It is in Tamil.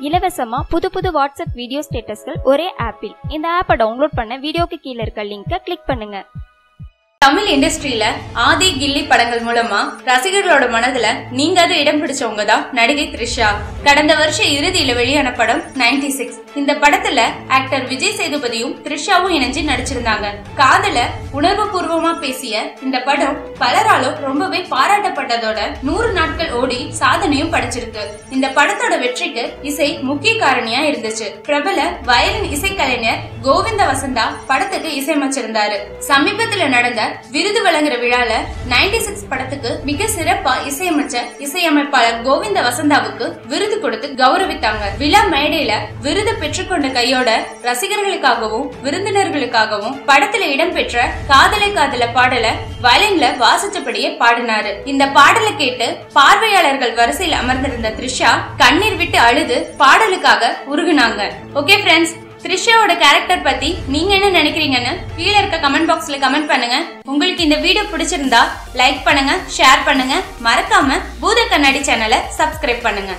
இலவசமா புது வாட்ஸ்அப் வீடியோ ஸ்டேட்டஸ்கள் ஒரே ஆப்பில். இந்த ஆப்பை டவுன்லோட் பண்ண வீடியோக்கு கீழே இருக்க லிங்கை கிளிக் பண்ணுங்க. தமிழ் இண்டஸ்ட்ரியில ஆதி கில்லி படங்கள் மூலமா ரசிகர்களோட மனதுல நீங்காத இடம் பிடிச்சவங்க தான் நடிகை த்ரிஷா. கடந்த வருஷ இறுதியில வெளியான படம் 96. இந்த படத்துல ஆக்டர் விஜய் சேதுபதியும் த்ரிஷாவும் இணைஞ்சு நடிச்சிருந்தாங்க. காதல உணர்வு பூர்வமா பேசிய இந்த படம் பலராலும் ரொம்பவே பாராட்டப்பட்டதோட 100 நாட்கள் ஓடி சாதனையும் படைச்சிருக்கு. இந்த படத்தோட வெற்றிக்கு இசை முக்கிய காரணியா இருந்துச்சு. பிரபல வயலின் இசைக்கலைஞர் கோவிந்த வசந்தா படத்துக்கு இசையமைச்சிருந்தாரு. சமீபத்துல நடந்த விருது வழங்குற விழால 96 படத்துக்கு மிக சிறப்பா இசையமைச்ச இசையமைப்பாளர் கோவிந்த வசந்தாவுக்கு விருது கொடுத்து கௌரவித்தாங்க. விழா மேடையில விருது பெற்றுக்கொண்ட கையோட ரசிகர்களுக்காகவும் விருந்தினர்களுக்காகவும் படத்துல இடம்பெற்ற காதலை காதல பாடல வயலின்ல வாசிச்சபடியே பாடினாரு. இந்த பாடலை கேட்டு பார்வையாளர்கள் வரிசையில் அமர்ந்திருந்த த்ரிஷா கண்ணீர் விட்டு அழுது பாடலுக்காக உருகுனாங்க. ஓகே ஃப்ரெண்ட்ஸ், த்ரிஷாவோட கேரக்டர் பத்தி நீங்க என்ன நினைக்கிறீங்கன்னு கீழே இருக்க கமெண்ட் பாக்ஸ்ல கமெண்ட் பண்ணுங்க. உங்களுக்கு இந்த வீடியோ பிடிச்சிருந்தா லைக் பண்ணுங்க, ஷேர் பண்ணுங்க, மறக்காம பூத கண்ணாடி சேனலை சப்ஸ்கிரைப் பண்ணுங்க.